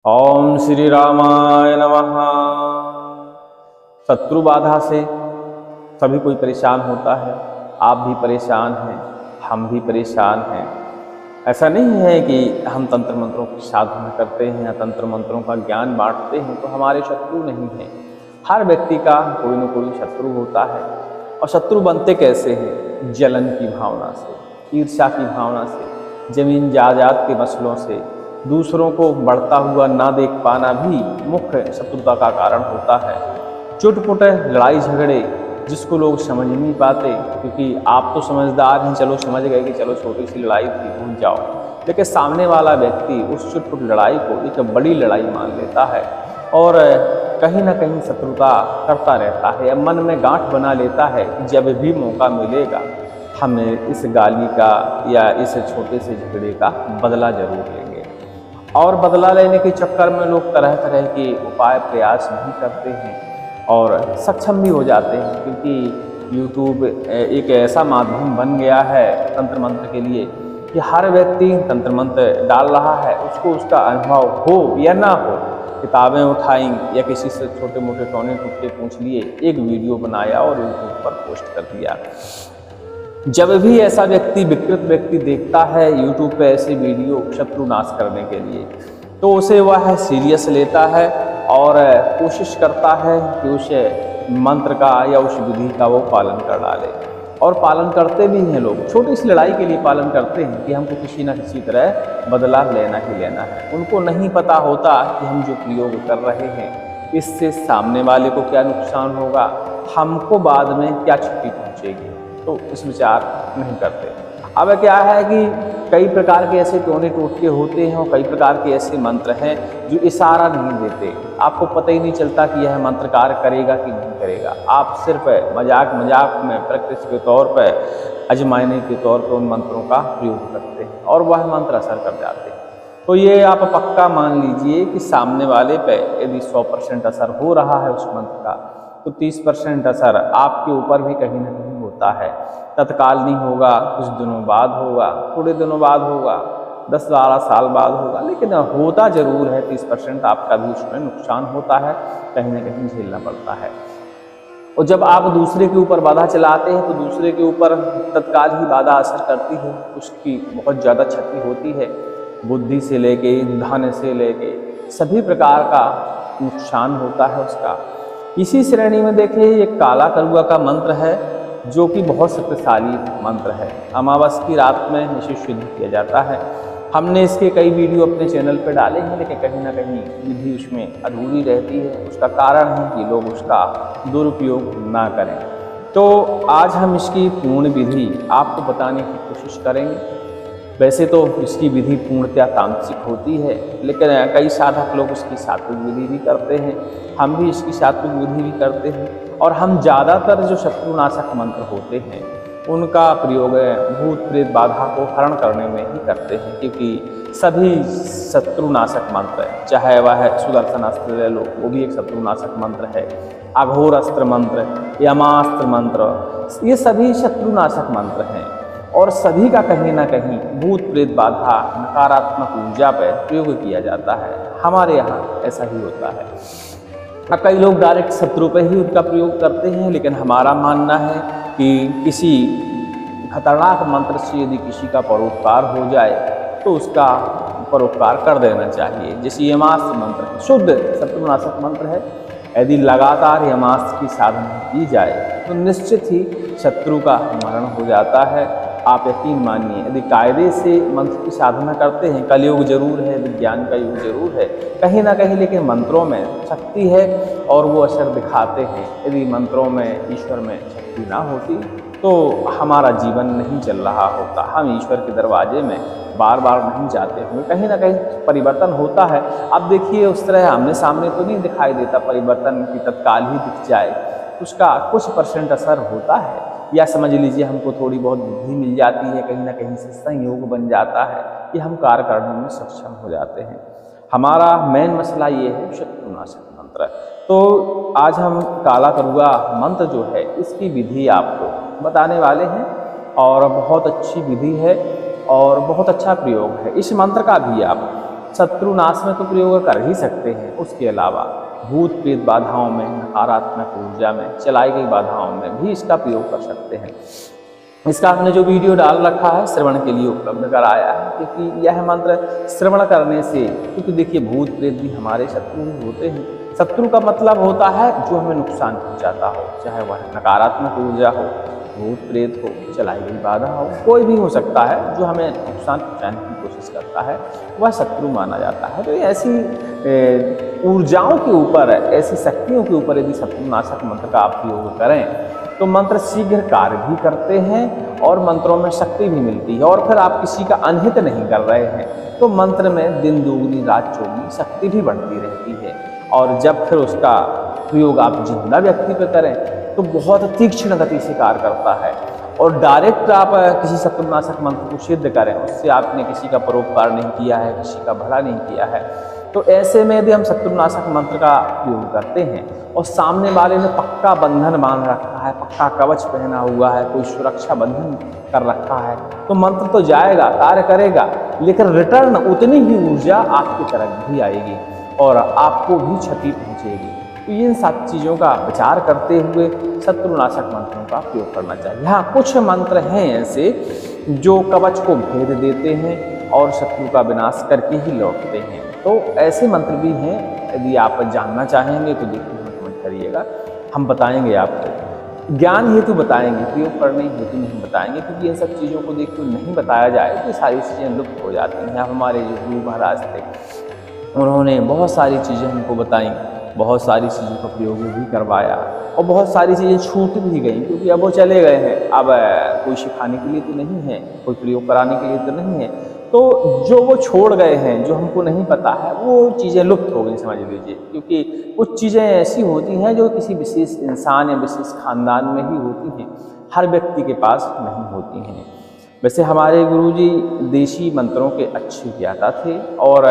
ओम श्री रामाय नमः। शत्रु बाधा से सभी कोई परेशान होता है। आप भी परेशान हैं, हम भी परेशान हैं। ऐसा नहीं है कि हम तंत्र मंत्रों की साधना करते हैं या तंत्र मंत्रों का ज्ञान बांटते हैं तो हमारे शत्रु नहीं हैं। हर व्यक्ति का कोई न कोई शत्रु होता है। और शत्रु बनते कैसे हैं? जलन की भावना से, ईर्ष्या की भावना से, जमीन जायदाद के मसलों से, दूसरों को बढ़ता हुआ ना देख पाना भी मुख्य शत्रुता का कारण होता है। चुटपुट लड़ाई झगड़े जिसको लोग समझ नहीं पाते, क्योंकि आप तो समझदार हैं, चलो समझ गए कि चलो छोटी सी लड़ाई थी, भूल जाओ। लेकिन सामने वाला व्यक्ति उस चुटपुट लड़ाई को एक बड़ी लड़ाई मान लेता है और कहीं ना कहीं शत्रुता करता रहता है, मन में गांठ बना लेता है कि जब भी मौका मिलेगा हमें इस गाली का या इस छोटे से झगड़े का बदला जरूर लेंगे। और बदला लेने के चक्कर में लोग तरह तरह के उपाय प्रयास भी करते हैं और सक्षम भी हो जाते हैं, क्योंकि यूट्यूब एक ऐसा माध्यम बन गया है तंत्र मंत्र के लिए कि हर व्यक्ति तंत्र मंत्र डाल रहा है, उसको उसका अनुभव हो या ना हो। किताबें उठाई या किसी से छोटे मोटे टोने टुटके पूछ लिए, एक वीडियो बनाया और यूट्यूब पर पोस्ट कर दिया। जब भी ऐसा व्यक्ति विकृत व्यक्ति देखता है यूट्यूब पे ऐसे वीडियो शत्रु नाश करने के लिए, तो उसे वह सीरियस लेता है और कोशिश करता है कि उस मंत्र का या उस विधि का वो पालन कर डाले। और पालन करते भी हैं लोग, छोटी सी लड़ाई के लिए पालन करते हैं कि हमको किसी न किसी तरह बदला लेना ही लेना है। उनको नहीं पता होता कि हम जो प्रयोग कर रहे हैं इससे सामने वाले को क्या नुकसान होगा, हमको बाद में क्या क्षति पहुँचेगी, तो इस विचार नहीं करते। अब क्या है कि कई प्रकार के ऐसे टोने टोटके होते हैं और कई प्रकार के ऐसे मंत्र हैं जो इशारा नहीं देते, आपको पता ही नहीं चलता कि यह मंत्र कार्य करेगा कि नहीं करेगा। आप सिर्फ मजाक मजाक में प्रैक्टिस के तौर पर, आजमाने के तौर पर उन मंत्रों का प्रयोग करते हैं और वह मंत्र असर कर जाते हैं। तो ये आप पक्का मान लीजिए कि सामने वाले पे यदि 100% असर हो रहा है उस मंत्र का, तो 30% असर आपके ऊपर भी कहीं ना कहीं होता है। तत्काल नहीं होगा, कुछ दिनों बाद होगा, थोड़े दिनों बाद होगा, 10-12 साल बाद होगा, लेकिन होता जरूर है। 30% आपका भी उसमें नुकसान होता है, कहीं ना कहीं झेलना पड़ता है। और जब आप दूसरे के ऊपर बाधा चलाते हैं तो दूसरे के ऊपर तत्काल ही बाधा असर करती है, उसकी बहुत ज़्यादा क्षति होती है। बुद्धि से लेके धन से लेके सभी प्रकार का नुकसान होता है उसका। इसी श्रेणी में देखिए एक काला करुआ का मंत्र है जो कि बहुत शक्तिशाली मंत्र है। अमावस की रात में इसे शुद्ध किया जाता है। हमने इसके कई वीडियो अपने चैनल पर डाले हैं, लेकिन कहीं ना कहीं विधि उसमें अधूरी रहती है। उसका कारण है कि लोग उसका दुरुपयोग ना करें। तो आज हम इसकी पूर्ण विधि आपको बताने की कोशिश करेंगे। वैसे तो इसकी विधि पूर्णतया तांत्रिक होती है, लेकिन कई साधक लोग उसकी सात्विक विधि भी करते हैं। हम भी इसकी सात्विक विधि भी करते हैं। और हम ज़्यादातर जो शत्रुनाशक मंत्र होते हैं उनका प्रयोग भूत प्रेत बाधा को हरण करने में ही करते हैं, क्योंकि सभी शत्रुनाशक मंत्र, चाहे वह सुदर्शन अस्त्र ले लो, वो भी एक शत्रुनाशक मंत्र है, अघोर अस्त्र मंत्र, यमास्त्र मंत्र, ये सभी शत्रुनाशक मंत्र हैं। और सभी का कहीं ना कहीं भूत प्रेत बाधा नकारात्मक ऊर्जा पर प्रयोग किया जाता है। हमारे यहाँ ऐसा ही होता है। कई लोग डायरेक्ट शत्रु पर ही उनका प्रयोग करते हैं, लेकिन हमारा मानना है कि किसी खतरनाक मंत्र से यदि किसी का परोपकार हो जाए तो उसका परोपकार कर देना चाहिए। जैसे यमास्त्र मंत्र है, शुद्ध शत्रुनाशक मंत्र है। यदि लगातार यमास्त्र की साधना की जाए तो निश्चित ही शत्रु का मरण हो जाता है। आप यकीन मानिए, यदि कायदे से मंत्र की साधना करते हैं, कलयुग जरूर है, विज्ञान का युग जरूर है कहीं ना कहीं, लेकिन मंत्रों में शक्ति है और वो असर दिखाते हैं। यदि मंत्रों में ईश्वर में शक्ति ना होती तो हमारा जीवन नहीं चल रहा होता, हम ईश्वर के दरवाजे में बार बार नहीं जाते हुए कहीं ना कहीं परिवर्तन होता है। अब देखिए उस तरह आमने सामने तो नहीं दिखाई देता परिवर्तन की तत्काल ही दिख जाए, उसका कुछ % असर होता है। या समझ लीजिए हमको थोड़ी बहुत बुद्धि मिल जाती है, कहीं ना कहीं से संयोग बन जाता है कि हम कार्य करने में सक्षम हो जाते हैं। हमारा मेन मसला ये है शत्रुनाशक मंत्र। तो आज हम काला करुआ मंत्र जो है इसकी विधि आपको बताने वाले हैं, और बहुत अच्छी विधि है और बहुत अच्छा प्रयोग है। इस मंत्र का भी आप शत्रुनाश में तो प्रयोग कर ही सकते हैं, उसके अलावा भूत प्रेत बाधाओं में, नकारात्मक ऊर्जा में, चलाई गई बाधाओं में भी इसका प्रयोग कर सकते हैं। इसका हमने जो वीडियो डाल रखा है श्रवण के लिए उपलब्ध कराया है, क्योंकि यह मंत्र श्रवण करने से, क्योंकि देखिए भूत प्रेत भी हमारे शत्रु ही होते हैं। शत्रु का मतलब होता है जो हमें नुकसान पहुंचाता हो, चाहे वह नकारात्मक ऊर्जा हो, भूत प्रेत हो, चलाई गई बाधा हो, कोई भी हो सकता है जो हमें नुकसान पहुंचाने की कोशिश करता है, वह शत्रु माना जाता है। तो ऐसी ऊर्जाओं के ऊपर, ऐसी शक्तियों के ऊपर यदि शत्रुनाशक मंत्र का आप प्रयोग करें तो मंत्र शीघ्र कार्य भी करते हैं और मंत्रों में शक्ति भी मिलती है, और फिर आप किसी का अनहित नहीं कर रहे हैं तो मंत्र में दिन दोगुनी रात चौगुनी शक्ति भी बढ़ती रहती है। और जब फिर उसका प्रयोग आप जिंदा व्यक्ति पर करें तो बहुत तीक्ष्ण गति से कार्य करता है, और डायरेक्ट आप किसी शत्रुनाशक मंत्र को सिद्ध करें, उससे आपने किसी का परोपकार नहीं किया है, किसी का भला नहीं किया है, तो ऐसे में यदि हम शत्रुनाशक मंत्र का प्रयोग करते हैं और सामने वाले ने पक्का बंधन बांध रखा है, पक्का कवच पहना हुआ है, कोई सुरक्षा बंधन कर रखा है, तो मंत्र तो जाएगा, कार्य करेगा, लेकिन रिटर्न उतनी ही ऊर्जा आपकी तरफ भी आएगी और आपको भी क्षति पहुंचेगी। तो इन सब चीज़ों का विचार करते हुए शत्रुनाशक मंत्रों का प्रयोग करना चाहिए। हाँ, कुछ मंत्र हैं ऐसे जो कवच को भेद देते हैं और शत्रु का विनाश करके ही लौटते हैं, तो ऐसे मंत्र भी हैं। यदि आप जानना चाहेंगे तो देखिए कमेंट करिएगा, हम बताएंगे आपको, ज्ञान हेतु बताएंगे, प्रयोग करने हेतु नहीं बताएंगे, क्योंकि इन सब चीज़ों को देखिए नहीं बताया जाए तो सारी चीज़ें लुप्त हो जाती हैं। अब हमारे जो गुरु महाराज थे उन्होंने बहुत सारी चीज़ें हमको बताई, बहुत सारी चीज़ों का प्रयोग भी करवाया और बहुत सारी चीज़ें छूट भी गई, क्योंकि अब वो चले गए हैं, अब कोई सिखाने के लिए तो नहीं है, कोई प्रयोग कराने के लिए तो नहीं है, तो जो वो छोड़ गए हैं, जो हमको नहीं पता है, वो चीज़ें लुप्त हो गई समझ लीजिए। क्योंकि कुछ चीज़ें ऐसी होती हैं जो किसी विशेष इंसान या विशेष खानदान में ही होती हैं, हर व्यक्ति के पास नहीं होती हैं। वैसे हमारे गुरुजी देशी मंत्रों के अच्छे ज्ञाता थे और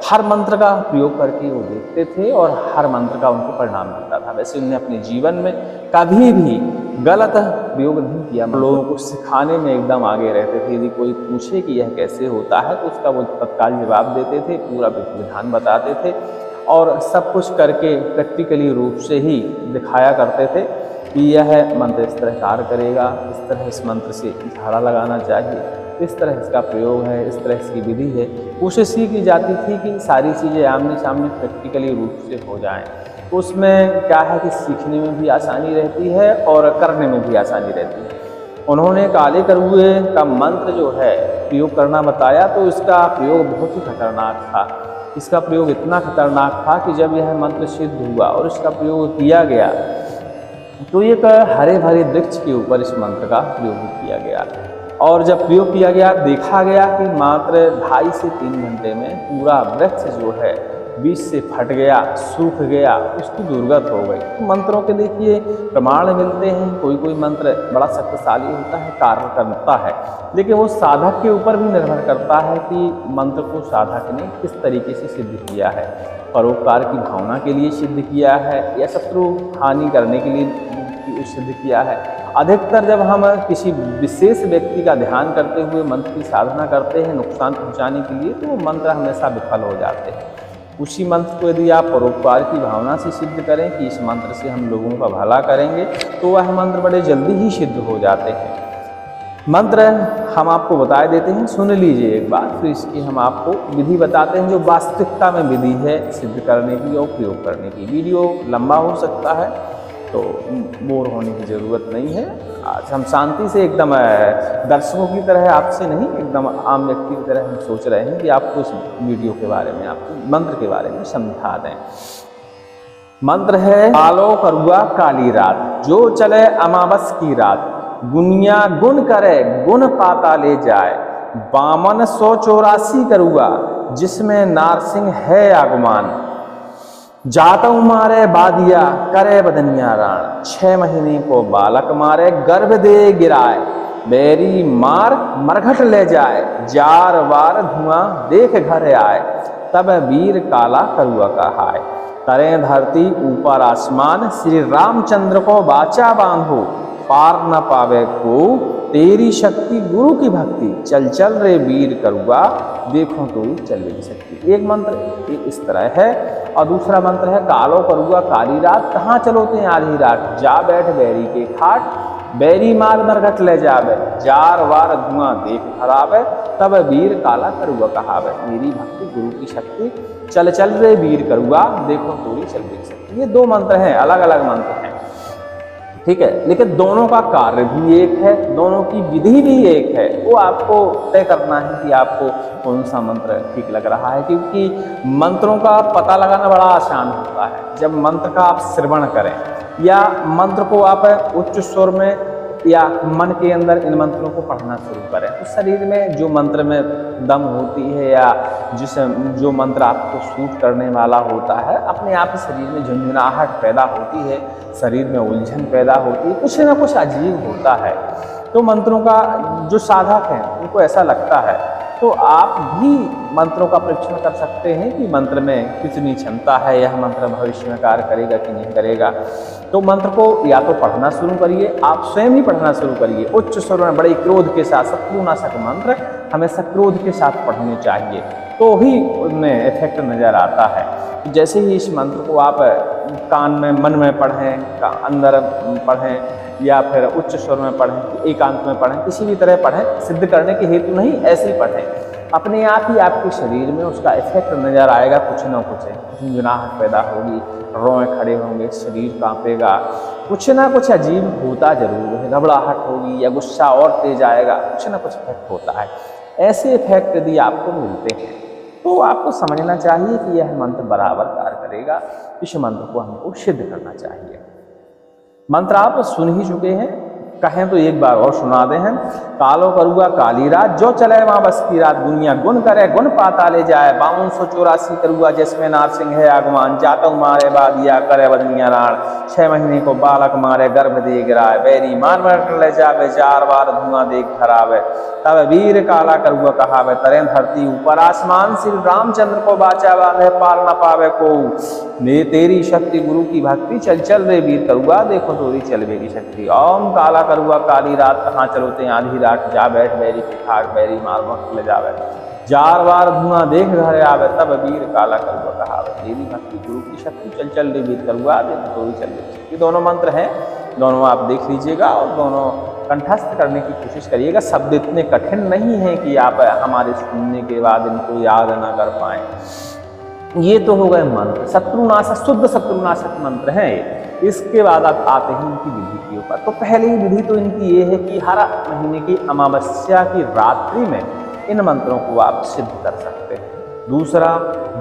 हर मंत्र का प्रयोग करके वो देखते थे और हर मंत्र का उनको परिणाम मिलता था। वैसे उन्होंने अपने जीवन में कभी भी गलत प्रयोग नहीं किया, लोगों को सिखाने में एकदम आगे रहते थे। यदि कोई पूछे कि यह कैसे होता है तो उसका वो तत्काल जवाब देते थे, पूरा विधान बताते थे और सब कुछ करके प्रैक्टिकली रूप से ही दिखाया करते थे कि यह मंत्र इस तरह कार्य करेगा, इस तरह इस मंत्र से झाड़ा लगाना चाहिए, इस तरह इसका प्रयोग है, इस तरह इसकी विधि है। कोशिश ही की जाती थी कि सारी चीज़ें आमने सामने प्रैक्टिकली रूप से हो जाएं। तो उसमें क्या है कि सीखने में भी आसानी रहती है और करने में भी आसानी रहती है। उन्होंने काले करुए का मंत्र जो है प्रयोग करना बताया, तो इसका प्रयोग बहुत ही खतरनाक था। इसका प्रयोग इतना खतरनाक था कि जब यह मंत्र सिद्ध हुआ और इसका प्रयोग किया गया तो एक हरे भरे वृक्ष के ऊपर इस मंत्र का प्रयोग किया गया, और जब प्रयोग किया गया देखा गया कि मात्र 2.5 से 3 घंटे में पूरा वृक्ष जो है बीच से फट गया, सूख गया, उसकी दुर्गत हो गई। तो मंत्रों के देखिए प्रमाण मिलते हैं, कोई कोई मंत्र बड़ा शक्तिशाली होता है, कार्य करता है, लेकिन वो साधक के ऊपर भी निर्भर करता है कि मंत्र को साधक ने किस तरीके से सिद्ध किया है, परोपकार की भावना के लिए सिद्ध किया है या शत्रु हानि करने के लिए सिद्ध किया है। अधिकतर जब हम किसी विशेष व्यक्ति का ध्यान करते हुए मंत्र की साधना करते हैं नुकसान पहुंचाने के लिए, तो वो मंत्र हमेशा विफल हो जाते हैं। उसी मंत्र को यदि आप परोपकार की भावना से सिद्ध करें कि इस मंत्र से हम लोगों का भला करेंगे, तो वह मंत्र बड़े जल्दी ही सिद्ध हो जाते हैं। मंत्र हम आपको बता देते हैं, सुन लीजिए एक बार, फिर इसकी हम आपको विधि बताते हैं जो वास्तविकता में विधि है सिद्ध करने की और प्रयोग करने की। वीडियो लंबा हो सकता है तो बोर होने की ज़रूरत नहीं है। आज हम शांति से एकदम दर्शकों की तरह आपसे नहीं, एकदम आम व्यक्ति की तरह हम सोच रहे हैं कि आपको इस वीडियो के बारे में, आपको मंत्र के बारे में समझा दें। मंत्र है कालो करुआ काली रात, जो चले अमावस की रात, गुनिया गुण करे गुण पाता ले जाए, बामन 184 करुआ जिसमें नारसिंह है आगुमान, जातऊ मारे बादिया करे बदनिया राण, 6 महीने को बालक मारे गर्भ दे गिराए, बेरी मार मरघट ले जाए, जार वार धुआं देख घर आए, तब वीर काला करुआ कहाय, तरें धरती ऊपर आसमान, श्री रामचंद्र को बाचा बांधो, पार न पावे को तेरी शक्ति गुरु की भक्ति, चल चल रे वीर करुआ, देखो तो चलवे की शक्ति। एक मंत्र इस तरह है और दूसरा मंत्र है कालो करुआ काली रात, कहाँ चलोते आधी रात, जा बैठ बैरी के खाट, बैरी मार मरघट ले जावे, जार वार धुआं देख खरावे, तब वीर काला करुआ कहावे। मेरी भक्ति गुरु की शक्ति, चल चल रे वीर करुआ, देखो तोरी चलवे की शक्ति। ये दो मंत्र हैं, अलग अलग मंत्र हैं, ठीक है, लेकिन दोनों का कार्य भी एक है, दोनों की विधि भी एक है। वो आपको तय करना है कि आपको कौन सा मंत्र ठीक लग रहा है, क्योंकि मंत्रों का पता लगाना बड़ा आसान होता है। जब मंत्र का आप श्रवण करें या मंत्र को आप उच्च स्वर में या मन के अंदर इन मंत्रों को पढ़ना शुरू करें, तो शरीर में जो मंत्र में दम होती है या जो मंत्र आपको सूट करने वाला होता है, अपने आप शरीर में झुंझुनाहट पैदा होती है, शरीर में उलझन पैदा होती है, कुछ ना कुछ अजीब होता है। तो मंत्रों का जो साधक हैं उनको ऐसा लगता है, तो आप भी मंत्रों का परीक्षण कर सकते हैं कि मंत्र में कितनी क्षमता है, यह मंत्र भविष्य में कार्य करेगा कि नहीं करेगा। तो मंत्र को या तो पढ़ना शुरू करिए, आप स्वयं ही पढ़ना शुरू करिए उच्च स्वर में, बड़े क्रोध के साथ। शत्रुनाशक मंत्र हमेशा क्रोध के साथ पढ़ने चाहिए, तो ही उनमें इफेक्ट नज़र आता है। जैसे ही इस मंत्र को आप कान में मन में पढ़ें, अंदर पढ़ें या फिर उच्च स्वर में पढ़ें, एकांत में पढ़ें, किसी भी तरह पढ़ें, सिद्ध करने के हेतु नहीं, ऐसे ही पढ़ें, अपने आप ही आपके शरीर में उसका इफेक्ट नज़र आएगा। कुछ ना कुछ झुंझुनाहट पैदा होगी, रोए खड़े होंगे, शरीर कांपेगा, कुछ ना कुछ अजीब होता जरूर है, घबराहट होगी या गुस्सा और तेज आएगा, कुछ ना कुछ इफेक्ट होता है। ऐसे इफेक्ट यदि आपको मिलते हैं तो आपको समझना चाहिए कि यह मंत्र बराबर कार्य करेगा, इस मंत्र को हमको सिद्ध करना चाहिए। मंत्र आप सुन ही चुके हैं, कहें तो एक बार और सुना दे हैं। कालो करुआ काली रात, जो चले वहाँ बस की रात, दुनिया गुण करे गुण पाता ले जाए, 5284 करुआ जिसमें नारसिंह है आगमान, जातु मारे बादिया करे बदनिया राण, 6 महीने को बालक मारे गर्भ दे गिराए, बैरी मार मार ले जावे, 4 बार धुआं देख खरावे, तब वीर काला करुआ कहावे, तरे धरती ऊपर आसमान, श्री रामचंद्र को बाचा बांधे, पाल न पावे को, मे तेरी शक्ति गुरु की भक्ति, चल चल रे वीर करुआ, देखो तोरी चलवे की शक्ति। ओम काला करुआ काली रात, कहाँ चलोते आधी रात, जा बैठ बैरी के खाट, बैरी मार मत ले जावे, 4 बार धुआं देख घरे आवे, तब वीर काला करुआ कहावे। तेरी भक्ति गुरु की शक्ति, चल चल रे वीर करुआ, देखो तोरी चलवे की शक्ति। दोनों मंत्र हैं, दोनों आप देख लीजिएगा और दोनों कंठस्थ करने की कोशिश करिएगा। शब्द इतने कठिन नहीं है कि आप हमारे सुनने के बाद इनको याद ना कर पाएं। ये तो हो गए मंत्र, शत्रुनाशक, शुद्ध शत्रुनाशक मंत्र हैं। इसके बाद आप आते हैं इनकी विधि के ऊपर। तो पहली विधि तो इनकी ये है कि हर महीने की अमावस्या की रात्रि में इन मंत्रों को आप सिद्ध कर सकते हैं। दूसरा,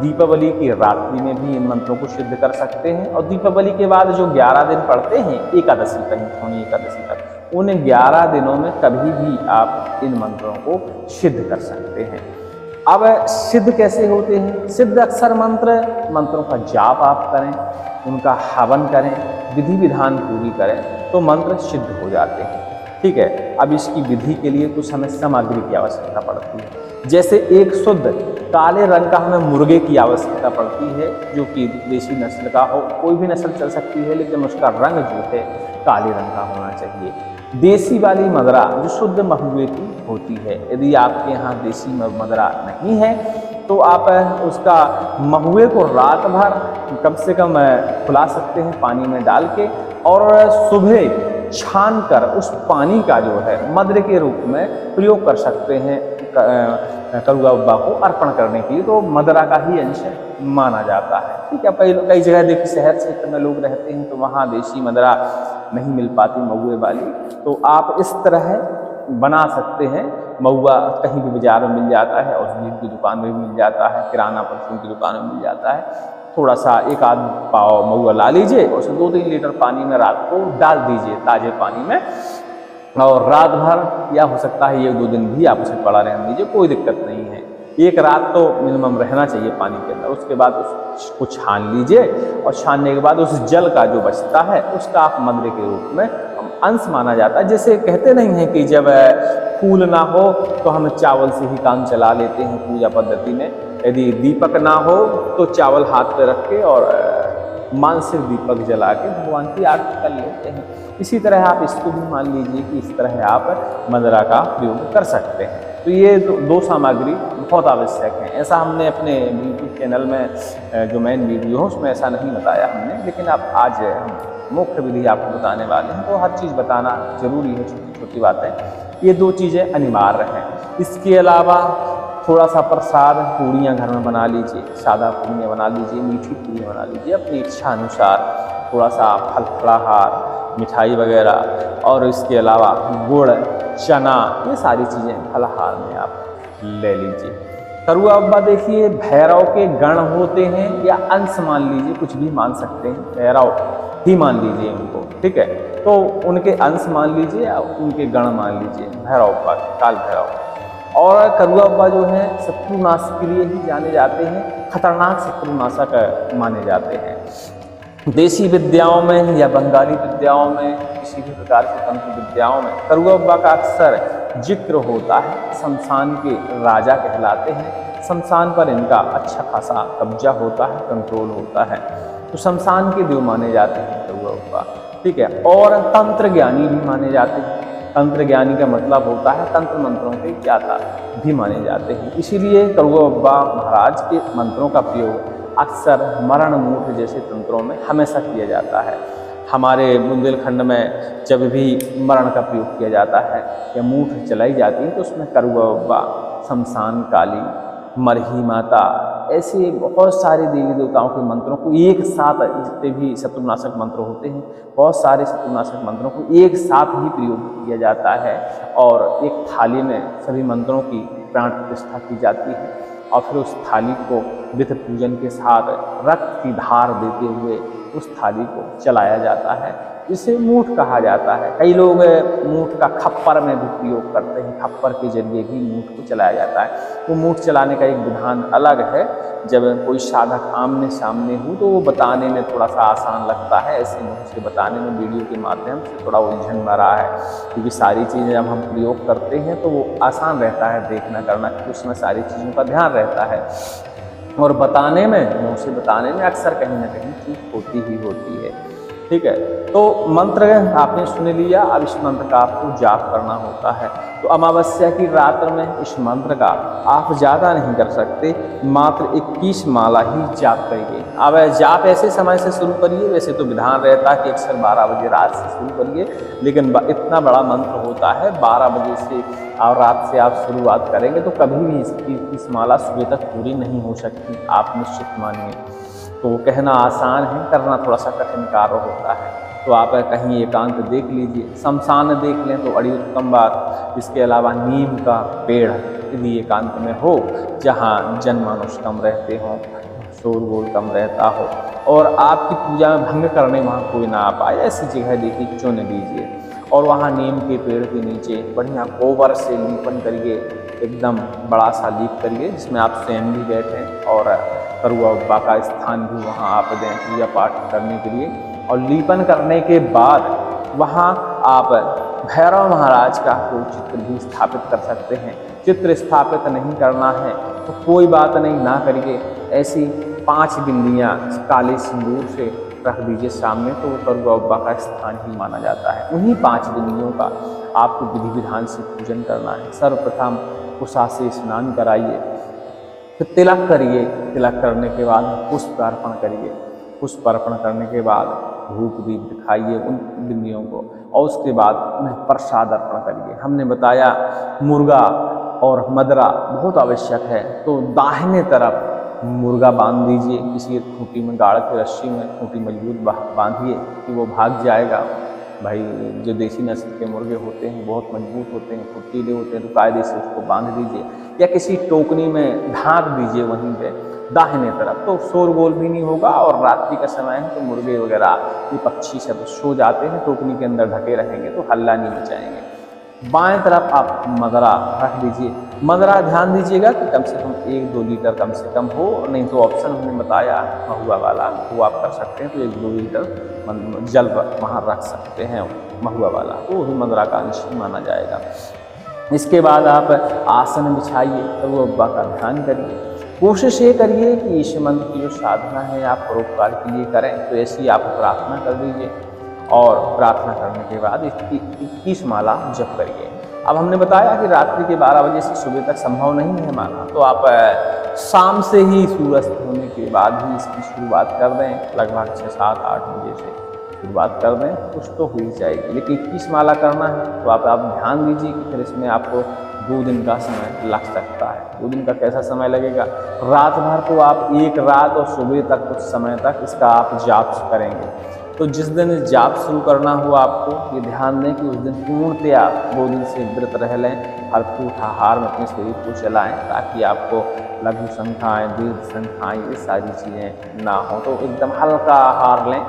दीपावली की रात्रि में भी इन मंत्रों को सिद्ध कर सकते हैं। और दीपावली के बाद जो 11 दिन पढ़ते हैं, एकादशी कहीं एकादशी तक, उन 11 दिनों में कभी भी आप इन मंत्रों को सिद्ध कर सकते हैं। अब सिद्ध कैसे होते हैं? सिद्ध अक्षर मंत्रों का जाप आप करें, उनका हवन करें, विधि विधान पूरी करें तो मंत्र सिद्ध हो जाते हैं। ठीक है, अब इसकी विधि के लिए कुछ हमें सामग्री की आवश्यकता पड़ती है। जैसे एक शुद्ध काले रंग का हमें मुर्गे की आवश्यकता पड़ती है, जो कि देसी नस्ल का हो, कोई भी नस्ल चल सकती है, लेकिन उसका रंग जो है काले रंग का होना चाहिए। देसी वाली मदरा जो शुद्ध महुए की होती है, यदि आपके यहाँ देसी मदरा नहीं है तो आप उसका महुए को रात भर कम से कम फुला सकते हैं पानी में डाल के, और सुबह छान कर उस पानी का जो है मद्र के रूप में प्रयोग कर सकते हैं करुआ बाबा को अर्पण करने के लिए। तो मदरा का ही अंश माना जाता है। ठीक है, कई जगह देखिए शहर क्षेत्र में लोग रहते हैं तो वहाँ देसी मदरा नहीं मिल पाती महुए वाली, तो आप इस तरह बना सकते हैं। महुआ कहीं भी बाजार में मिल जाता है, औषधि की दुकान में भी मिल जाता है, किराना परचून की दुकान में मिल जाता है। थोड़ा सा एक आध पाव महुआ ला लीजिए, उसे 2-3 लीटर पानी में रात को डाल दीजिए, ताजे पानी में, और रात भर या हो सकता है 1-2 दिन भी आप उसे पड़ा रहने दीजिए, कोई दिक्कत नहीं है। एक रात तो मिनिमम रहना चाहिए पानी के अंदर। उसके बाद उसको छान लीजिए, और छानने के बाद उस जल का जो बचता है उसका आप मद्रे के रूप में अंश माना जाता है। जैसे कहते नहीं हैं कि जब फूल ना हो तो हम चावल से ही काम चला लेते हैं पूजा पद्धति में। यदि दीपक ना हो तो चावल हाथ पे रख के और मानसिक दीपक जला के भगवान की आरती कर लेते हैं। इसी तरह आप इसको भी मान लीजिए कि इस तरह आप मदिरा का प्रयोग कर सकते हैं। तो ये दो सामग्री बहुत आवश्यक है। ऐसा हमने अपने यूट्यूब चैनल में जो मेन वीडियो है उसमें ऐसा नहीं बताया हमने, लेकिन अब आज हम मुख्य विधि आपको बताने वाले हैं, तो हर चीज़ बताना जरूरी है, छोटी छोटी बातें। ये दो चीज़ें अनिवार्य हैं। इसके अलावा थोड़ा सा प्रसाद, पूड़ियाँ घर में बना लीजिए, सादा पूड़ियाँ बना लीजिए, मीठी पूड़ियाँ बना लीजिए अपनी इच्छा अनुसार, थोड़ा सा फल फलाहार, मिठाई वगैरह, और इसके अलावा गुड़, चना, ये सारी चीज़ें फलाहार में आप ले लीजिए। करुआ अब्बा देखिए भैरव के गण होते हैं या अंश मान लीजिए, कुछ भी मान सकते हैं, भैरव ही मान लीजिए उनको, ठीक है। तो उनके अंश मान लीजिए या उनके गण मान लीजिए, भैरव अब्बा, काल भैरव। और करुआ अब्बा जो है शत्रुनाश के लिए ही जाने जाते हैं, खतरनाक शत्रुनाशक माने जाते हैं। देसी विद्याओं में या बंगाली विद्याओं में, किसी भी प्रकार की तंत्र विद्याओं में करुआ अब्बा का अक्सर जिक्र होता है। शमशान के राजा कहलाते हैं, शमशान पर इनका अच्छा खासा कब्जा होता है, कंट्रोल होता है, तो शमशान के देव माने जाते हैं करुआ अब्बा, ठीक है। और तंत्र ज्ञानी भी माने जाते हैं। तंत्र ज्ञानी का मतलब होता है तंत्र मंत्रों के ज्ञाता भी माने जाते हैं। इसीलिए करुआ अब्बा महाराज के मंत्रों का प्रयोग अक्सर मरण मूठ जैसे तंत्रों में हमेशा किया जाता है। हमारे बुंदेलखंड में जब भी मरण का प्रयोग किया जाता है या मूठ चलाई जाती है, तो उसमें करुआ अब्बा, शमशान काली, मरही माता, ऐसे बहुत सारे देवी देवताओं के मंत्रों को एक साथ, जितने भी शत्रुनाशक मंत्र होते हैं, बहुत सारे शत्रुनाशक मंत्रों को एक साथ ही प्रयोग किया जाता है और एक थाली में सभी मंत्रों की प्राण प्रतिष्ठा की जाती है और फिर उस थाली को विध पूजन के साथ रक्त की धार देते हुए उस थाली को चलाया जाता है, जिसे मूठ कहा जाता है। कई लोग मूठ का खप्पर में भी प्रयोग करते हैं, खप्पर के जरिए भी मूठ को चलाया जाता है। वो मूठ चलाने का एक विधान अलग है। जब कोई साधक आमने सामने हो तो वो बताने में थोड़ा सा आसान लगता है, ऐसे मुँह से बताने में वीडियो के माध्यम से थोड़ा उलझन भरा है, क्योंकि सारी चीज़ें जब हम प्रयोग करते हैं तो वो आसान रहता है देखना करना, क्योंकि उसमें सारी चीज़ों का ध्यान रहता है। और बताने में, मुँह से बताने में अक्सर कहीं ना कहीं चूक होती ही होती है, ठीक है। तो मंत्र आपने सुन लिया, अब इस मंत्र का आपको जाप करना होता है। तो अमावस्या की रात में इस मंत्र का आप ज़्यादा नहीं कर सकते, मात्र 21 माला ही जाप करिए। अब जाप ऐसे समय से शुरू करिए, वैसे तो विधान रहता है कि अक्सर 12 बजे रात से शुरू करिए, लेकिन इतना बड़ा मंत्र होता है 12 बजे से और रात से आप शुरुआत करेंगे तो कभी भी इसकी 21 माला सुबह तक पूरी नहीं हो सकती, आप निश्चित मानिए। तो कहना आसान है, करना थोड़ा सा कठिन कार्य होता है। तो आप कहीं एकांत देख लीजिए, शमशान देख लें तो बड़ी उत्तम बात। इसके अलावा नीम का पेड़ यदि एकांत में हो, जहाँ जनमानुष कम रहते हों, शोरगोल कम रहता हो और आपकी पूजा में भंग करने वहाँ कोई ना आ पाए, ऐसी जगह देखिए चुन लीजिए और वहाँ नीम के पेड़ के नीचे बढ़िया गोबर से लीपन करिए, एकदम बड़ा सा लीप करिए जिसमें आप स्वयं भी बैठें और करुआ अब्बा का स्थान भी वहाँ आप दें पूजा पाठ करने के लिए। और लीपन करने के बाद वहाँ आप भैरव महाराज का कोई चित्र भी स्थापित कर सकते हैं। चित्र स्थापित नहीं करना है तो कोई बात नहीं, ना करिए। ऐसी 5 बिंदियाँ काले सिंदूर से रख दीजिए सामने, तो वो करुआ अब्बा का स्थान ही माना जाता है। उन्हीं 5 बिंदियों का आपको विधि विधान से पूजन करना है। सर्वप्रथम कुशा से स्नान कराइए, फिर तिलक करिए, तिलक करने के बाद पुष्प अर्पण करिए, पुष्प अर्पण करने के बाद धूप दीप दिखाइए उन बिंदियों को और उसके बाद उन्हें प्रसाद अर्पण करिए। हमने बताया मुर्गा और मदरा बहुत आवश्यक है, तो दाहिने तरफ मुर्गा बांध दीजिए, किसी खूंटी में गाड़ के रस्सी में खूंटी मजबूत बांधिए कि वो भाग जाएगा। भाई जो देसी नस्ल के मुर्गे होते हैं बहुत मजबूत होते हैं, फुर्तीले होते हैं, तो कायदे से उसको बांध दीजिए या किसी टोकनी में ढाँक दीजिए वहीं पे दाहिने तरफ, तो शोरगोल भी नहीं होगा। और रात्रि का समय है तो मुर्गे वगैरह ये पक्षी सब सो जाते हैं, टोकनी के अंदर ढके रहेंगे तो हल्ला नहीं मचाएंगे। बाएं तरफ आप मदरा रख दीजिए। मदरा ध्यान दीजिएगा कि कम से कम 1-2 लीटर कम से कम हो, नहीं तो ऑप्शन हमने बताया महुआ वाला वो आप कर सकते हैं, तो 1-2 लीटर जल वहाँ रख सकते हैं महुआ वाला, तो वही मदरा का अंश माना जाएगा। इसके बाद आप आसन बिछाइए, करुआ अब्बा का ध्यान करिए। कोशिश ये करिए कि इस मंत्र की जो साधना है आप परोपकार के लिए करें, तो ऐसी आप प्रार्थना कर दीजिए और प्रार्थना करने के बाद इसकी 21 माला जप करिए। अब हमने बताया कि रात्रि के 12 बजे से सुबह तक संभव नहीं है माला, तो आप शाम से ही सूर्यास्त होने के बाद ही इसकी शुरुआत कर दें, लगभग 6, 7, 8 बजे से शुरुआत कर दें, कुछ तो हो ही जाएगी। लेकिन 21 माला करना है तो आप ध्यान दीजिए कि फिर इसमें आपको 2 दिन का समय लग सकता है। 2 दिन का कैसा समय लगेगा? रात भर तो आप एक रात और सुबह तक कुछ समय तक इसका आप जाप करेंगे। तो जिस दिन जाप शुरू करना हो आपको ये ध्यान दें कि उस दिन पूर्णतया 2 दिन से व्रत रह लें, हर फूट आहार में अपने शरीर को चलाएं, ताकि आपको लघु संख्याएँ, दीर्घ संख्याएँ ये सारी चीज़ें ना हो। तो एकदम हल्का आहार लें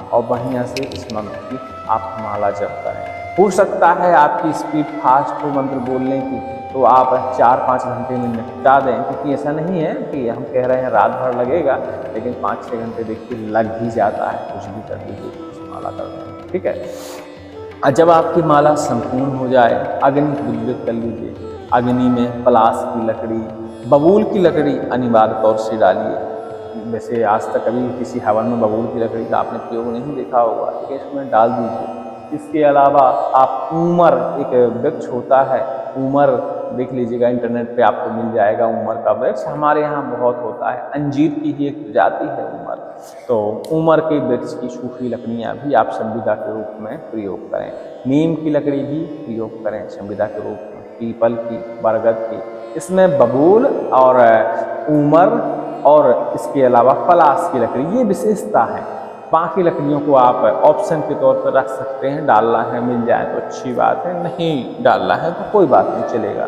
और बढ़िया से इस मंत्र की आप माला जप करें। हो सकता है आपकी स्पीड फास्ट हो मंत्र बोलने की, तो आप 4-5 घंटे में निपटा दें, क्योंकि ऐसा नहीं है कि हम कह रहे हैं रात भर लगेगा, लेकिन 5-6 घंटे देखिए लग ही जाता है। कुछ भी कर लीजिए, इस माला कर दें, ठीक है। जब आपकी माला संपूर्ण हो जाए, अग्नि प्रज्वलित कर लीजिए। अग्नि में पलाश की लकड़ी, बबूल की लकड़ी अनिवार्य तौर से डालिए। वैसे आज तक कभी किसी हवन में बबूल की लकड़ी का आपने प्रयोग नहीं देखा होगा, लेकिन इसमें डाल दीजिए। इसके अलावा आप ऊमर, एक वृक्ष होता है ऊमर, देख लीजिएगा इंटरनेट पे आपको मिल जाएगा। ऊमर का वृक्ष हमारे यहाँ बहुत होता है, अंजीर की ही एक प्रजाति है ऊमर। तो ऊमर के वृक्ष की सूखी लकड़ियाँ भी आप संविदा के रूप में प्रयोग करें। नीम की लकड़ी भी प्रयोग करें संविदा के रूप में, पीपल की, बरगद की। इसमें बबूल और ऊमर और इसके अलावा पलाश की लकड़ी, ये विशेषता है। बाकी लकड़ियों को आप ऑप्शन के तौर पर रख सकते हैं, डालना है मिल जाए तो अच्छी बात है, नहीं डालना है तो कोई बात नहीं, चलेगा,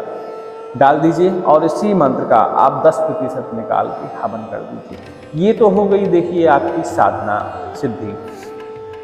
डाल दीजिए। और इसी मंत्र का आप 10% निकाल के हवन कर दीजिए। ये तो हो गई देखिए आपकी साधना सिद्धि।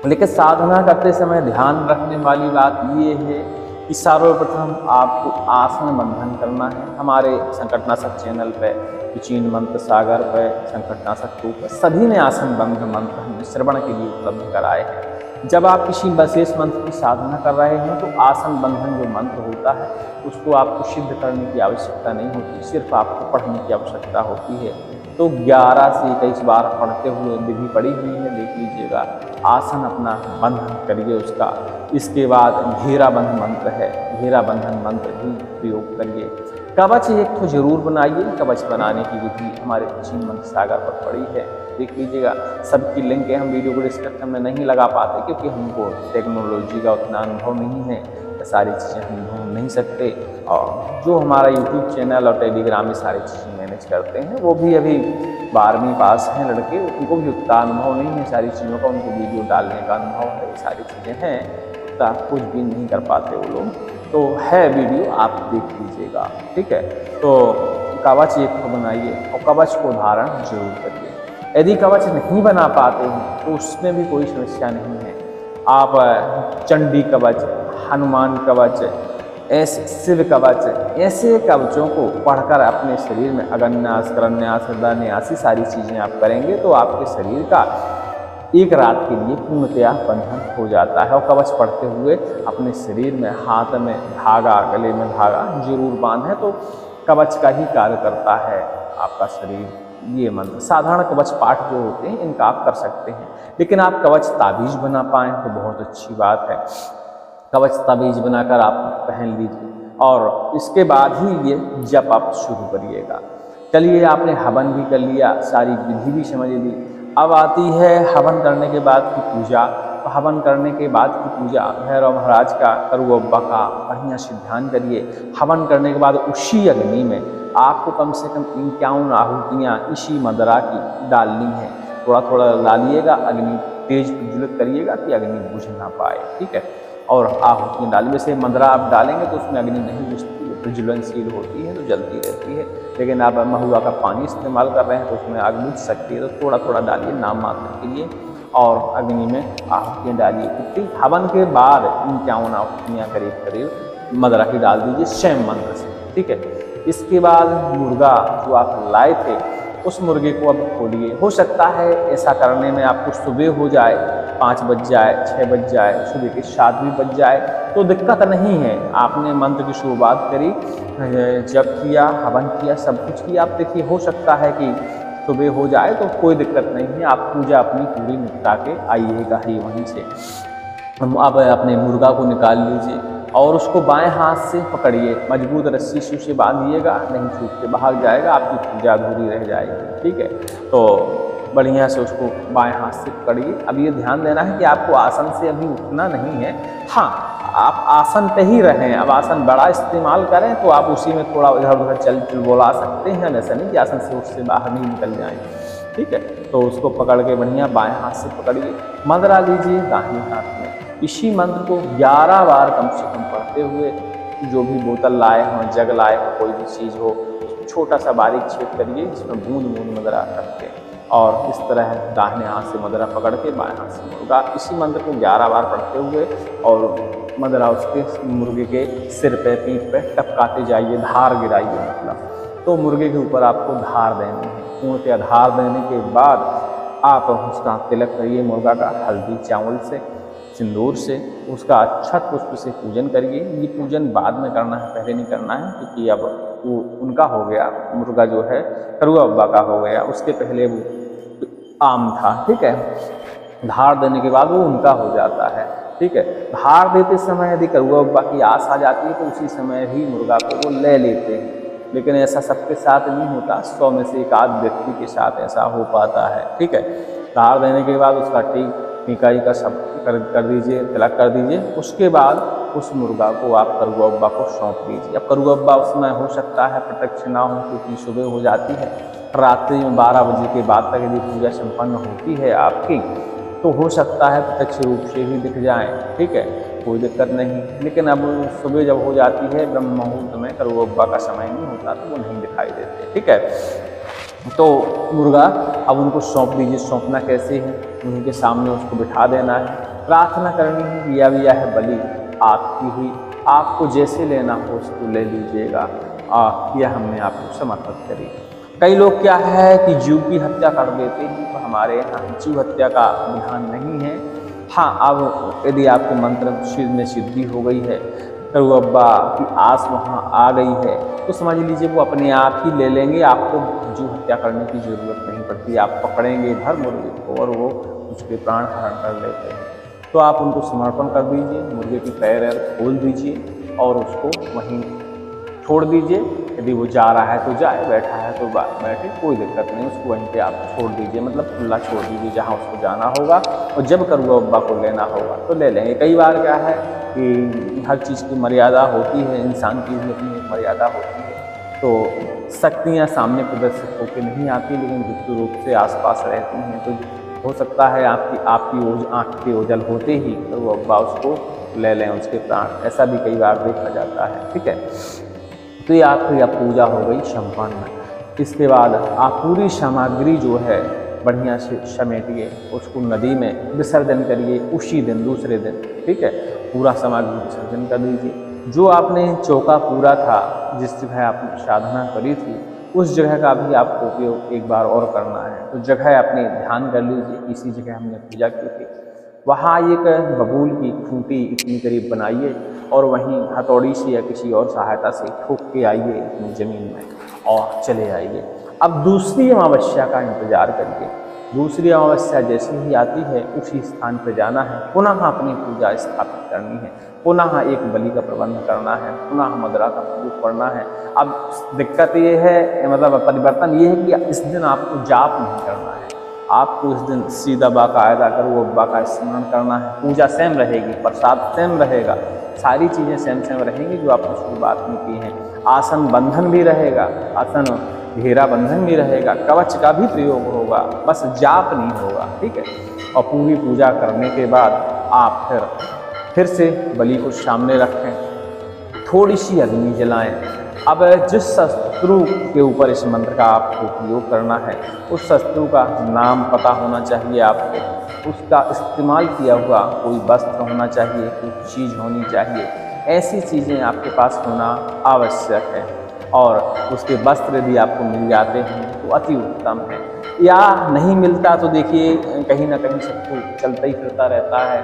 लेकिन साधना करते समय ध्यान रखने वाली बात ये है कि सर्वप्रथम आपको आसन बंधन करना है। हमारे संकटनाशक चैनल पे, विचीन मंत्र सागर पे, संकटनाशक 2 पे सभी ने आसन बंधन मंत्र हमने श्रवण के लिए उपलब्ध कराए हैं। जब आप किसी विशेष मंत्र की साधना कर रहे हैं तो आसन बंधन जो मंत्र होता है उसको आपको सिद्ध करने की आवश्यकता नहीं होती, सिर्फ आपको पढ़ने की आवश्यकता होती है। तो 11 से 21 बार पढ़ते हुए विधि पड़ी हुई है, देख लीजिएगा। आसन अपना बंधन करिए उसका। इसके बाद घेरा बंधन मंत्र है, घेरा बंधन मंत्र भी प्रयोग करिए। कवच एक तो जरूर बनाइए। कवच बनाने की विधि हमारे विचीन मंत्र सागर पर पड़ी है, देख लीजिएगा। सबकी लिंक है, हम वीडियो को डिस्क्रिप्शन में नहीं लगा पाते क्योंकि हमको टेक्नोलॉजी का उतना अनुभव नहीं है, सारी चीज़ें हम ढूंढ नहीं सकते। और जो हमारा यूट्यूब चैनल और टेलीग्राम में सारी चीज़ें मैनेज करते हैं वो भी अभी 12वीं पास हैं लड़के, उनको भी उतना अनुभव नहीं है सारी चीज़ों का, उनको वीडियो डालने का अनुभव है, ये सारी चीज़ें हैं, उतना कुछ भी नहीं कर पाते वो लोग। तो है वीडियो, आप देख लीजिएगा, ठीक है। तो कवच एक को बनाइए और कवच को धारण जरूर करिए। यदि कवच नहीं बना पाते हैं तो उसमें भी कोई समस्या नहीं है। आप चंडी कवच, हनुमान कवच, ऐसे शिव कवच, ऐसे कवचों को पढ़कर अपने शरीर में अगन्यास, करन्यास, हृदयन्यास सारी चीज़ें आप करेंगे तो आपके शरीर का एक रात के लिए पूर्णतया बंधन हो जाता है। और कवच पढ़ते हुए अपने शरीर में, हाथ में धागा, गले में धागा जरूर बांधें, तो कवच का ही कार्य करता है आपका शरीर। ये मंत्र साधारण कवच पाठ जो होते हैं इनका आप कर सकते हैं, लेकिन आप कवच ताबीज बना पाएँ तो बहुत अच्छी बात है। कवच ताबीज बनाकर आप पहन लीजिए और इसके बाद ही ये जप आप शुरू करिएगा। चलिए, आपने हवन भी कर लिया, सारी विधि भी समझ ली। अब आती है हवन करने के बाद की पूजा। तो हवन करने के बाद की पूजा भैरव महाराज का, करुअब्बा का बढ़िया से ध्यान करिए। हवन करने के बाद उसी अग्नि में आपको कम से कम 51 आहुतियाँ इसी मदरा की डालनी है। थोड़ा थोड़ा डालिएगा, अग्नि तेज प्रज्वलित करिएगा कि अग्नि बुझ ना पाए, ठीक है। और आहुतियाँ डालिए। वैसे मदरा आप डालेंगे तो उसमें अग्नि नहीं बुझती है, प्रज्वलनशील होती है तो जलती रहती है। लेकिन आप महुआ का पानी इस्तेमाल कर रहे हैं तो उसमें आग बुझ सकती है, तो थोड़ा थोड़ा डालिए नाम मात्र के लिए और अग्नि में आहुतियाँ डालिए। क्योंकि हवन के बाद 51 आहुतियाँ करीब करीब मदरा की डाल दीजिए स्वयं मंत्र से, ठीक है। इसके बाद मुर्गा जो आप लाए थे उस मुर्गे को अब खोलिए। हो सकता है ऐसा करने में आपको सुबह हो जाए 5 बज जाए, 6 बज जाए, सुबह के 7 भी बज जाए तो दिक्कत नहीं है। आपने मंत्र की शुरुआत करी, जप किया, हवन किया, सब कुछ किया, आप देखिए हो सकता है कि सुबह हो जाए तो कोई दिक्कत नहीं है। आप पूजा अपनी पूरी निपटा के आइएगा ही वहीं से। अब अपने मुर्गा को निकाल लीजिए और उसको बाएं हाथ से पकड़िए, मजबूत रस्सी से उसे बांधिएगा, नहीं छूट के भाग जाएगा, आपकी पूजा अधूरी रह जाएगी। ठीक है, तो बढ़िया से उसको बाएं हाथ से पकड़िए। अब ये ध्यान देना है कि आपको आसन से अभी उठना नहीं है। हाँ, आप आसन पे ही रहें। अब आसन बड़ा इस्तेमाल करें तो आप उसी में थोड़ा इधर उधर चल बोला सकते हैं, ऐसा नहीं कि आसन से उससे बाहर नहीं निकल जाएं। ठीक है, तो उसको पकड़ के बढ़िया बाएं हाथ से पकड़िए, मंत्रा लीजिए दाहिने हाथ में। इसी मंत्र को 11 बार कम से कम पढ़ते हुए, जो भी बोतल लाए हों, जग लाए हों, कोई भी चीज़ हो, छोटा सा बारीक छेद करिए जिसमें बूंद बूंद मदरा रखें और इस तरह दाहिने हाथ से मदरा पकड़ के बाएं हाथ से मुर्गा, इसी मंत्र को 11 बार पढ़ते हुए और मदरा उसके मुर्गे के सिर पे, पीठ पे टपकाते जाइए, धार गिराइए। मतलब तो मुर्गे के ऊपर आपको धार देनी है। पूर्णतः धार देने के बाद आप उसका तिलक करिए मुर्गा का हल्दी चावल से, सिंदूर से, उसका अक्षत पुष्प से पूजन करिए। ये पूजन बाद में करना है, पहले नहीं करना है, क्योंकि अब वो उनका हो गया, मुर्गा जो है करुआ बाबा का हो गया, उसके पहले वो आम था। ठीक है, धार देने के बाद वो उनका हो जाता है। ठीक है, धार देते समय यदि करुआ बाबा की आस आ जाती है तो उसी समय ही मुर्गा को वो ले लेते हैं, लेकिन ऐसा सबके साथ नहीं होता, 100 में से एक आध व्यक्ति के साथ ऐसा हो पाता है। ठीक है, धार देने के बाद उसका टीकाई का सब कर दीजिए, तिलक कर दीजिए। उसके बाद उस मुर्गा को आप करुआ बाबा को सौंप दीजिए। अब करुआ बाबा उसमें हो सकता है प्रत्यक्ष ना हो, क्योंकि सुबह हो जाती है, रात्रि में 12 बजे के बाद तक यदि पूजा संपन्न होती है आपकी तो हो सकता है प्रत्यक्ष रूप से भी दिख जाएं। ठीक है, कोई दिक्कत नहीं। लेकिन अब सुबह जब हो जाती है ब्रह्म मुहूर्त में, करुआ बाबा का समय नहीं होता तो वो नहीं दिखाई देते। ठीक है, तो मुर्गा अब उनको सौंप दीजिए। सौंपना कैसे है, उनके सामने उसको बिठा देना है, प्रार्थना करनी है, लिया है बलि आपकी हुई, आपको जैसे लेना हो उसको ले लीजिएगा, यह हमने आपको समर्पित करी। कई लोग क्या है कि जीव की हत्या कर देते हैं, तो हमारे यहाँ जीव हत्या का विधान नहीं है। हाँ, अब यदि आपके मंत्र में सिद्धि हो गई है, करुआ बाबा की आस वहाँ आ गई है, तो समझ लीजिए वो अपने आप ही ले लेंगे, आपको जीव हत्या करने की ज़रूरत नहीं पड़ती। आप पकड़ेंगे भर मुर्गे को और वो उसके प्राण हरण कर लेते हैं। तो आप उनको समर्पण कर दीजिए, मुर्गे की पैर खोल दीजिए और उसको वहीं छोड़ दीजिए। यदि वो जा रहा है तो जाए, बैठा है तो बैठे, कोई दिक्कत नहीं, उसको वहीं पे आप छोड़ दीजिए, मतलब खुला छोड़ दीजिए जहाँ उसको जाना होगा। और जब करुआ बाबा को लेना होगा तो ले लेंगे। कई बार क्या है कि हर चीज़ की मर्यादा होती है, इंसान की भी अपनी एक मर्यादा होती है, तो शक्तियाँ सामने प्रदर्शित होकर नहीं आती, लेकिन गुप्त रूप से आसपास रहती हैं। तो हो सकता है आपकी आँख के ओझल होते ही करुआ बाबा उसको ले लें, उसके प्राण, ऐसा भी कई बार देखा जाता है। ठीक है, तो ये आपकी पूजा हो गई संपन्न। इसके बाद आप पूरी सामग्री जो है बढ़िया से समेटिए, उसको नदी में विसर्जन करिए उसी दिन, दूसरे दिन। ठीक है, पूरा सामग्री विसर्जन कर दीजिए। जो आपने चौका पूरा था, जिस जगह आपने साधना करी थी, उस जगह का भी आपको उपयोग एक बार और करना है। तो जगह अपने ध्यान कर लीजिए, इसी जगह हमने पूजा की थी, वहाँ एक बबूल की खूंटी इतनी करीब बनाइए और वहीं हथौड़ी से या किसी और सहायता से ठोक के आइए अपनी ज़मीन में और चले आइए। अब दूसरी अमावस्या का इंतज़ार करिए। दूसरी अमावस्या जैसे ही आती है उसी स्थान पर जाना है, पुनः अपनी पूजा स्थापित करनी है, पुनः एक बलि का प्रबंध करना है, पुनः मदरा का प्रयोग करना है। अब दिक्कत ये है, मतलब परिवर्तन ये है कि इस दिन आपको जाप नहीं करना है, आपको इस दिन सीधा बाकायदा करुआ बाबा का स्मरण करना है। पूजा सेम रहेगी, प्रसाद सेम रहेगा, सारी चीज़ें सेम रहेंगी जो आपने शुरुआत में की हैं। आसन बंधन भी रहेगा, आसन घेरा बंधन भी रहेगा, कवच का भी प्रयोग होगा, बस जाप नहीं होगा। ठीक है, और पूरी पूजा करने के बाद आप फिर से बलि को सामने रखें, थोड़ी सी अग्नि जलाएं। अब जिस शत्रु के ऊपर इस मंत्र का आपको उपयोग करना है, उस शत्रु का नाम पता होना चाहिए आपको, उसका इस्तेमाल किया हुआ कोई वस्त्र होना चाहिए, कोई चीज़ होनी चाहिए। ऐसी चीज़ें आपके पास होना आवश्यक है, और उसके वस्त्र यदि आपको मिल जाते हैं तो अति उत्तम है। या नहीं मिलता तो देखिए कहीं ना कहीं शत्रु चलता ही फिरता रहता है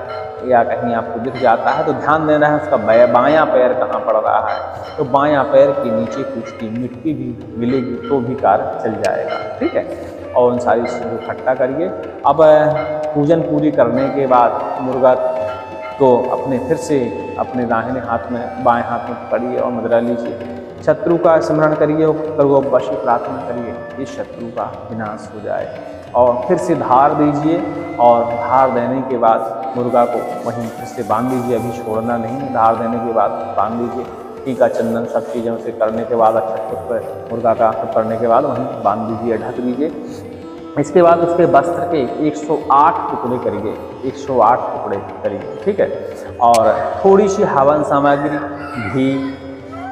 या कहीं आपको दिख जाता है, तो ध्यान देना है उसका बायां पैर कहाँ पड़ रहा है। तो बायां पैर के नीचे कुछ की मिट्टी भी मिलेगी तो भी कार्य चल जाएगा, ठीक है। और उन सारी चीज़ों को इकट्ठा करिए। अब पूजन पूरी करने के बाद मुर्गा को अपने फिर से अपने दाहिने हाथ में बाएं हाथ में पकड़िए और मुद्रा लीजिए, शत्रु का स्मरण करिए और करुअब्बा से प्रार्थना करिए कि शत्रु का विनाश हो जाए। और फिर से धार दीजिए और धार देने के बाद मुर्गा को वहीं फिर से बांध दीजिए, अभी छोड़ना नहीं, धार देने के बाद बांध दीजिए। टीका चंदन सब चीज़ों से करने के बाद अच्छा मुर्गा का करने के बाद वहीं बांध दीजिए, ढक दीजिए। इसके बाद उसके वस्त्र के 108 टुकड़े करिए, 108 टुकड़े करिए, ठीक है। और थोड़ी सी हवन सामग्री, घी,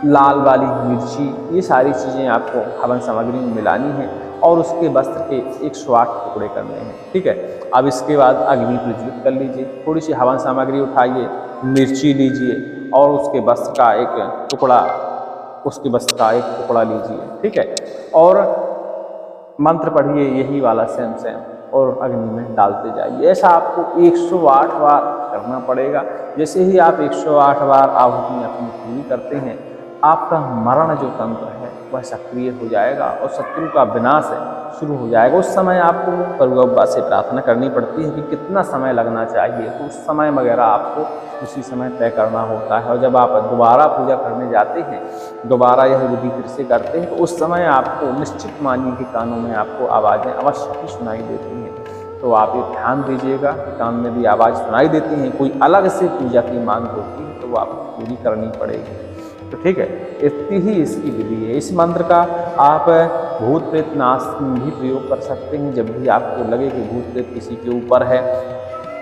लाल वाली मिर्ची, ये सारी चीज़ें आपको हवन सामग्री में मिलानी है और उसके वस्त्र के 108 टुकड़े करने हैं, ठीक है। अब इसके बाद अग्नि प्रज्वलित कर लीजिए, थोड़ी सी हवन सामग्री उठाइए, मिर्ची लीजिए और उसके वस्त्र का एक टुकड़ा लीजिए, ठीक है। और मंत्र पढ़िए यही वाला सेम और अग्नि में डालते जाइए। ऐसा आपको 108 बार करना पड़ेगा। जैसे ही आप 108 बार आहुति अपनी पूरी करते हैं, आपका मरण जो तंत्र है वह सक्रिय हो जाएगा और शत्रु का विनाश शुरू हो जाएगा। उस समय आपको करुअब्बा से प्रार्थना करनी पड़ती है कि कितना समय लगना चाहिए, तो उस समय वगैरह आपको उसी समय तय करना होता है। और जब आप दोबारा पूजा करने जाते हैं, दोबारा यह विधि फिर से करते हैं, तो उस समय आपको निश्चित मानिए कि कानों में आपको आवाज़ें अवश्य ही सुनाई देती हैं। तो आप ये ध्यान दीजिएगा कि कान में भी आवाज़ सुनाई देती है, कोई अलग से पूजा की मांग होती है तो वो आपको पूरी करनी पड़ेगी, तो ठीक है। इतनी ही इसकी विधि है। इस मंत्र का आप भूत प्रेत नाश में भी प्रयोग कर सकते हैं। जब भी आपको लगे कि भूत प्रेत किसी के ऊपर है,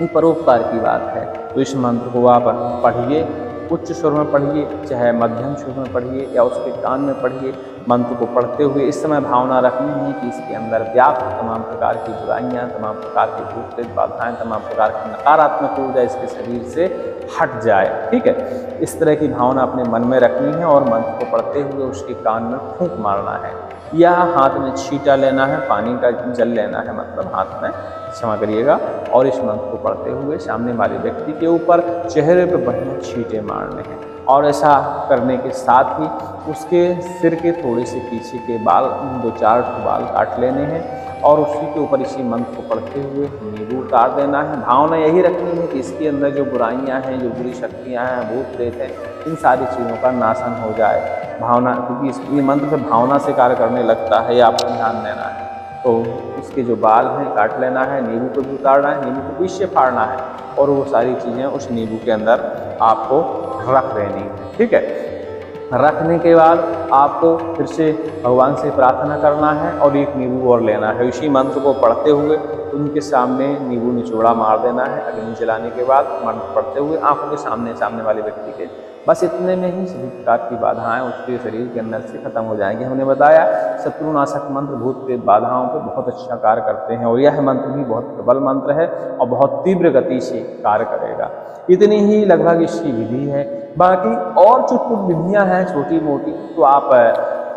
ये परोपकार की बात है, तो इस मंत्र को आप पढ़िए, उच्च स्वर में पढ़िए, चाहे मध्यम स्वर में पढ़िए या उसके कान में पढ़िए। मंत्र को पढ़ते हुए इस समय भावना रखनी है कि इसके अंदर व्याप्त तमाम प्रकार की बुराइयाँ, तमाम प्रकार की भूत प्रेत बाधाएँ, तमाम प्रकार की नकारात्मक ऊर्जा इसके शरीर से हट जाए, ठीक है। इस तरह की भावना अपने मन में रखनी है और मंत्र को पढ़ते हुए उसके कान में फूंक मारना है या हाथ में छींटा लेना है, पानी का जल लेना है, मतलब हाथ में, क्षमा करिएगा। और इस मंत्र को पढ़ते हुए सामने वाले व्यक्ति के ऊपर चेहरे पर बढ़िया छींटे मारने हैं। और ऐसा करने के साथ ही उसके सिर के थोड़े से पीछे के बाल, 2-4 बाल काट लेने हैं और उसी के ऊपर इसी मंत्र को पढ़ते हुए नींबू उतार देना है। भावना यही रखनी है कि इसके अंदर जो बुराइयां हैं, जो बुरी शक्तियां हैं, भूत प्रेत हैं, इन सारी चीज़ों का नाशन हो जाए। भावना, क्योंकि ये मंत्र से भावना से कार्य करने लगता है, ये आपको ध्यान देना है। तो उसके जो बाल हैं काट लेना है, नींबू को भी उतारना है, नींबू को बीच से फाड़ना है और वो सारी चीज़ें उस नींबू के अंदर आपको रख देनी है, ठीक है। रखने के बाद आपको फिर से भगवान से प्रार्थना करना है और एक नींबू और लेना है। इसी मंत्र को पढ़ते हुए उनके सामने नींबू निचोड़ा मार देना है। अग्नि जलाने के बाद मंत्र पढ़ते हुए आंखों के सामने वाले व्यक्ति के, बस इतने में ही सभी प्रकार की बाधाएं उसके शरीर के अंदर से खत्म हो जाएंगी। हमने बताया शत्रुनाशक मंत्र भूत प्रेत बाधाओं पर बहुत अच्छा कार्य करते हैं और यह मंत्र भी बहुत प्रबल मंत्र है और बहुत तीव्र गति से कार्य करेगा। इतनी ही लगभग इसकी विधि है। बाकी और जो कुछ विधियाँ हैं छोटी मोटी, तो आप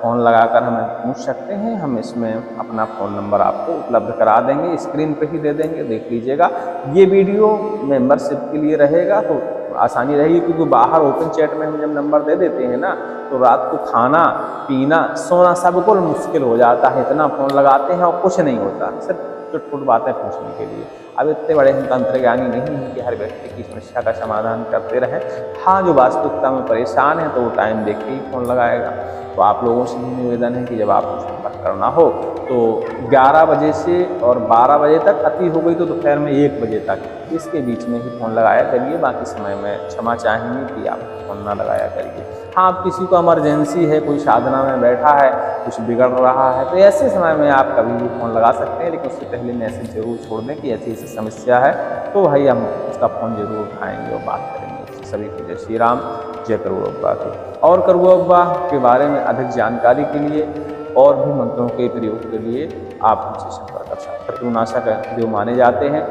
फ़ोन लगाकर हमें पूछ सकते हैं। हम इसमें अपना फ़ोन नंबर आपको उपलब्ध करा देंगे, स्क्रीन पे ही दे देंगे, देख लीजिएगा। ये वीडियो मेंबरशिप के लिए रहेगा तो आसानी रहेगी, क्योंकि बाहर ओपन चैट में हम जब नंबर दे देते हैं ना, तो रात को खाना पीना सोना सब बिल्कुल मुश्किल हो जाता है। इतना फ़ोन लगाते हैं और कुछ नहीं होता, सिर्फ चुटपुट बातें पूछने के लिए। अब इतने बड़े हम तंत्रज्ञानी नहीं हैं कि हर व्यक्ति की समस्या का समाधान करते रहें। हाँ, जो वास्तविकता में परेशान है तो वो टाइम देख के ही फ़ोन लगाएगा। तो आप लोगों से भी निवेदन है कि जब आपको संपर्क करना हो तो 11 बजे से और 12 बजे तक, अति हो गई तो दोपहर में 1 बजे तक, इसके बीच में ही फ़ोन लगाया करिए। बाकी समय में क्षमा चाहेंगे कि आप फ़ोन ना लगाया करिए। हाँ, आप किसी को इमरजेंसी है, कोई साधना में बैठा है, कुछ बिगड़ रहा है, तो ऐसे समय में आप कभी भी फ़ोन लगा सकते हैं, लेकिन उससे पहले मैसेज जरूर छोड़ दें कि ऐसी ऐसी समस्या है, तो भाई हम उसका फ़ोन जरूर उठाएंगे और बात करेंगे। सभी को जय श्री राम, जय करुअब्बा की। और करुअब्बा के बारे में अधिक जानकारी के लिए और भी मंत्रों के प्रयोग के लिए आप हमसे संपर्क कर सकते हैं। शत्रुनाशक जो माने जाते हैं।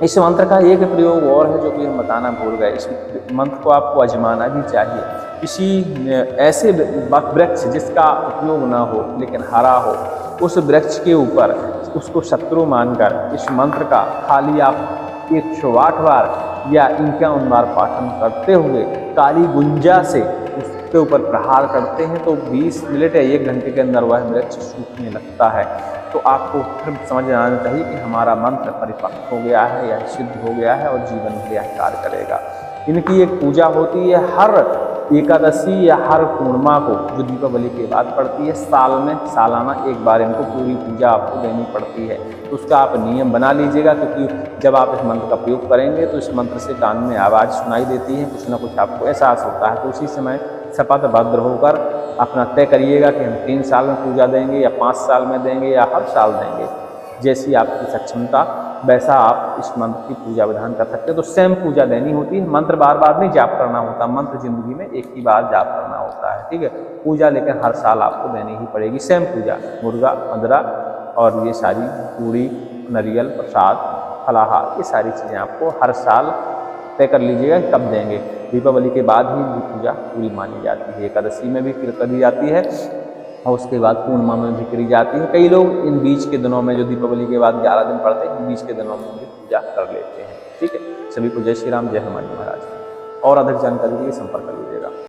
इस मंत्र का एक प्रयोग और है जो कि हम बताना भूल गए। इस मंत्र को आपको आजमाना भी चाहिए। किसी ऐसे वृक्ष जिसका उपयोग ना हो लेकिन हरा हो, उस वृक्ष के ऊपर उसको शत्रु मानकर इस मंत्र का खाली आप 108 बार या 51 बार पाठन करते हुए काली गुंजा से उसके ऊपर प्रहार करते हैं तो 20 मिनट या 1 घंटे के अंदर वह वृक्ष सूखने लगता है। तो आपको फिर समझ में आना चाहिए कि हमारा मंत्र परिपक्व हो गया है या सिद्ध हो गया है और जीवन में यह कार्य करेगा। इनकी एक पूजा होती है हर एकादशी या हर पूर्णिमा को, जो दीपावली के बाद पड़ती है। साल में सालाना एक बार इनको पूरी पूजा आपको देनी पड़ती है। तो उसका आप नियम बना लीजिएगा, क्योंकि जब आप इस मंत्र का प्रयोग करेंगे तो इस मंत्र से कान में आवाज़ सुनाई देती है, कुछ ना कुछ आपको एहसास होता है। तो उसी समय शपथ भद्र होकर अपना तय करिएगा कि हम 3 साल में पूजा देंगे या 5 साल में देंगे या हर साल देंगे। जैसी आपकी सक्षमता वैसा आप इस मंत्र की पूजा विधान कर सकते हैं। तो सेम पूजा देनी होती है, मंत्र बार बार नहीं जाप करना होता, मंत्र जिंदगी में एक ही बार जाप करना होता है, ठीक है। पूजा लेकिन हर साल आपको देनी ही पड़ेगी, सेम पूजा। मुर्गा, मदरा और ये सारी पूड़ी, नारियल, प्रसाद, फलाहार, ये सारी चीज़ें आपको हर साल तय कर लीजिएगा कि कब देंगे। दीपावली के बाद ही पूजा पूरी मानी जाती है, एकादशी में भी करी जाती है और उसके बाद पूर्णिमा में भी करी जाती है। कई लोग इन बीच के दिनों में, जो दीपावली के बाद 11 दिन पड़ते हैं, इन बीच के दिनों में भी पूजा कर लेते हैं, ठीक है। सभी को जय श्री राम, जय हनुमान महाराज। और अधिक जानकारी के लिए संपर्क करिए।